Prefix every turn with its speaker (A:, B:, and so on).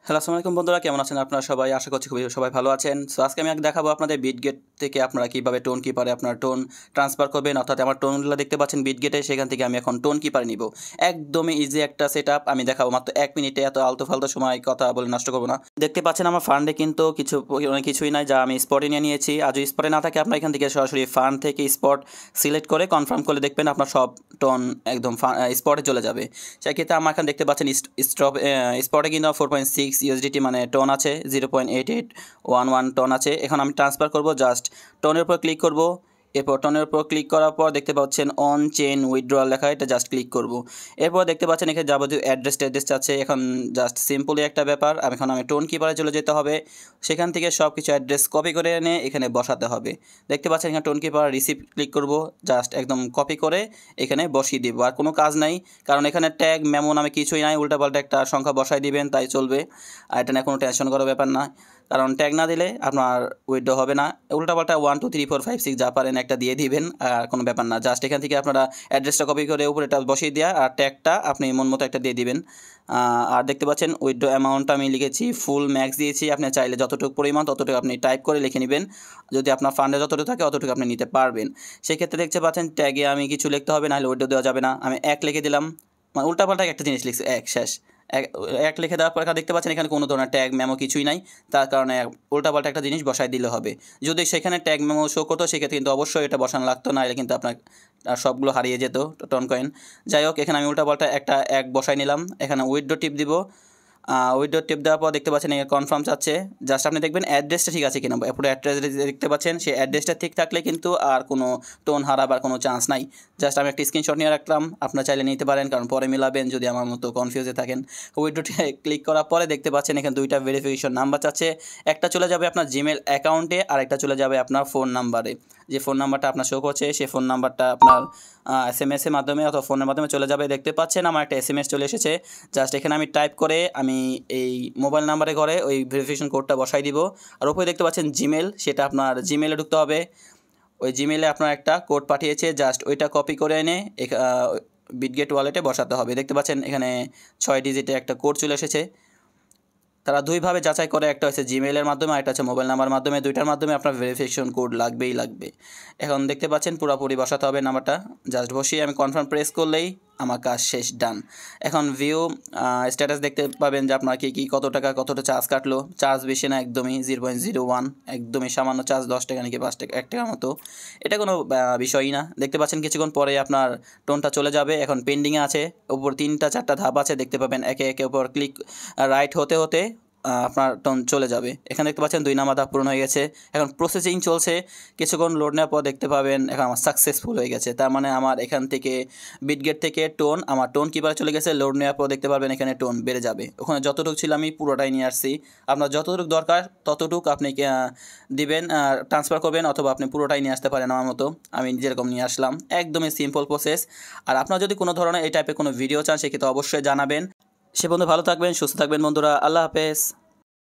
A: Hello, আসসালামু আলাইকুম বন্ধুরা, কেমন আছেন আপনারা সবাই? আশা করছি খুবই সবাই ভালো আছেন। সো আজকে আমি দেখাবো আপনাদের বিটগেট থেকে আপনারা কীভাবে টোন কিপারে আপনার টোন ট্রান্সফার করবেন। অর্থাৎ আমার টোনগুলো দেখতে পাচ্ছেন বিটগেটে, সেখান থেকে আমি এখন টোন কিপারে নিব। একদমই ইজি একটা সেটআপ আমি দেখাবো মাত্র 1 মিনিটে। এত আলতু ফালতু সময় কথা বলে নষ্ট করবো না। দেখতে পাচ্ছেন আমার ফান্ডে কিন্তু অনেক কিছুই নাই যা আমি স্পটে নিয়ে নিয়েছি। আর যদি স্পটে না থাকে আপনার এখান থেকে সরাসরি ফান্ড থেকে স্পট সিলেক্ট করে কনফার্ম করে দেখবেন আপনার সব টোন একদম স্পটে চলে যাবে। সেক্ষেত্রে আমার এখানে দেখতে পাচ্ছেন স্পটে কিন্তু 4.6 ইউএসডিটি মানে টোন আছে, 0.8811 টোন আছে। এখন আমি ট্রান্সফার করব, জাস্ট টোনের উপর ক্লিক করব। এরপর টোনের উপর ক্লিক করার পর দেখতে পাচ্ছেন অন চেইন উইথড্রয়াল লেখা, এটা জাস্ট ক্লিক করব। এরপর দেখতে পাচ্ছেন এখানে যাবতীয় অ্যাড্রেস আছে। এখন জাস্ট সিম্পলি একটা ব্যাপার, এখন আমি টোন কিপারে চলে যেতে হবে। সেখান থেকে সব কিছু অ্যাড্রেস কপি করে এনে এখানে বসাতে হবে। দেখতে পাচ্ছেন এখানে টোন কিপার রিসিভ ক্লিক করব, জাস্ট একদম কপি করে এখানে বসিয়ে দিব। আর কোনো কাজ নাই, কারণ এখানে ট্যাগ মেমো নামে কিছুই নাই, উল্টাপাল্টা একটা সংখ্যা বসাই দিবেন তাই চলবে। আর এটা নিয়ে কোনো টেনশন করার ব্যাপার না, কারণ ট্যাগ না দিলে আপনার উইথড্র হবে না। উল্টাপাল্টা 1 2 3 4 5 6 যা পারেন একটা দিয়ে দিবেন, আর কোনো ব্যাপার না। জাস্ট এখান থেকে আপনারা অ্যাড্রেসটা কপি করে উপরে এটা বসিয়ে দেওয়া, আর ট্যাগটা আপনি মন মতো একটা দিয়ে দিবেন। আর দেখতে পাচ্ছেন উইথড্র অ্যামাউন্টটা আমি লিখেছি ফুল ম্যাক্স দিয়েছি। আপনি চাইলে যতটুকু পরিমাণ ততটুকু আপনি টাইপ করে লিখে নেবেন, যদি আপনার ফান্ডে যতটুকু থাকে অতটুকু আপনি নিতে পারবেন। সেক্ষেত্রে দেখতে পাচ্ছেন ট্যাগে আমি কিছু লিখতে হবে, নাহলে উইথড্র দেওয়া যাবে না। আমি 1 লিখে দিলাম, মানে উল্টাপাল্টা একটা জিনিস লিখছি, 1 শেষ। এক লিখে দেওয়ার পর দেখতে পাচ্ছেন এখানে কোনো ধরনের ট্যাগ মেমো কিছুই নাই, তার কারণে উল্টাপাল্টা একটা জিনিস বসাই দিলে হবে। যদি সেখানে ট্যাগ মেমো শো করতো সেক্ষেত্রে কিন্তু অবশ্যই এটা বসানো লাগতো না, এটা কিন্তু আপনার সবগুলো হারিয়ে যেত টোন কয়েন। যাই হোক, এখানে আমি উল্টাপাল্টা একটা বসাই নিলাম। এখানে উইথড্র টিপ দিব। উইথড্র টিপ দেওয়ার পর দেখতে পাচ্ছেন এখানে কনফার্ম চাচ্ছে। জাস্ট আপনি দেখবেন অ্যাড্রেসটা ঠিক আছে কিনা। পুরো অ্যাড্রেস দেখতে পাচ্ছেন, সেই অ্যাড্রেসটা ঠিক থাকলে কিন্তু আর কোনো টোন হারাবার কোনো চান্স নাই। জাস্ট আমি একটা স্ক্রিনশট নিয়ে রাখলাম, আপনারা চাইলে নিতে পারেন, কারণ পরে মিলাবেন যদি আমার মতো কনফিউজে থাকেন। উইথড্রোতে ক্লিক করার পরে দেখতে পাচ্ছেন এখানে 2টা ভেরিফিকেশন নাম্বার চাচ্ছে। একটা চলে যাবে আপনার জিমেল অ্যাকাউন্টে, আর একটা চলে যাবে আপনার ফোন নাম্বারে। যে ফোন নাম্বারটা আপনার শো করছে সেই ফোন নাম্বারটা আপনার SMS এর মাধ্যমে অথবা ফোনের মাধ্যমে চলে যাবে। দেখতে পাচ্ছেন আমার একটা SMS চলে এসেছে। জাস্ট এখানে আমি টাইপ করে আমি এই মোবাইল নাম্বারে ঘরে ওই ভেরিফিকেশন কোডটা বসাই দিব। আর উপরে দেখতে পাচ্ছেন জিমেল, সেটা আপনার জিমেলে ঢুকতে হবে। ওই জিমেলে আপনার একটা কোড পাঠিয়েছে, জাস্ট ওইটা কপি করে এনে বিটগেট ওয়ালেটে বসাতে হবে। দেখতে পাচ্ছেন এখানে 6 ডিজিটে একটা কোড চলে এসেছে। তারা দুইভাবে যাচাই করে, একটা হচ্ছে জিমেইলের মাধ্যমে আর একটা হচ্ছে মোবাইল নাম্বার মাধ্যমে। দুইটার মাধ্যমে আপনার ভেরিফিকেশন কোড লাগবে। এখন দেখতে পাচ্ছেন পুরোপুরি বসাতে হবে নাম্বারটা। জাস্ট বসিয়ে আমি কনফার্ম প্রেস করলেই আমার কাজ শেষ, ডান। এখন ভিউ স্ট্যাটাস দেখতে পাবেন যে আপনার কি কত টাকা কতটা চার্জ কাটলো। চার্জ বেশি না, একদমই 0.01, একদমই সামান্য চার্জ, 10 টাকা নাকি 5 টাকা 1 টাকার মতো। এটা কোনো বিষয়ই না। দেখতে পাচ্ছেন কিছুক্ষণ পরে আপনার টোনটা চলে যাবে। এখন পেন্ডিংয়ে আছে, উপর 3টা 4টা ধাপ আছে, দেখতে পাবেন একে একে উপর ক্লিক রাইট হতে আপনার টোন চলে যাবে। এখানে দেখতে পাচ্ছেন 2 নাম্বার ধাপ পূরণ হয়ে গেছে। এখন প্রসেসিং চলছে, কিছুক্ষণ লোড নেওয়ার পর দেখতে পাবেন এখন আমার সাকসেসফুল হয়ে গেছে। তার মানে আমার এখান থেকে বিটগেট থেকে আমার টোন কিপারে চলে গেছে। লোড নেওয়ার পর দেখতে পারবেন এখানে টোন বেড়ে যাবে। ওখানে যতটুকু ছিল আমি পুরোটাই নিয়ে আসছি। আপনার যতটুকু দরকার ততটুকু আপনি দিবেন, ট্রান্সফার করবেন, অথবা আপনি পুরোটাই নিয়ে আসতে পারেন আমার মতো। আমি যেরকম নিয়ে আসলাম, একদমই সিম্পল প্রসেস। আর আপনার যদি কোনো ধরনের এই টাইপের কোনো ভিডিও চান সেক্ষেত্রে অবশ্যই জানাবেন। সে বন্ধু ভালো থাকবেন, সুস্থ থাকবেন বন্ধুরা, আল্লাহ হাফেজ।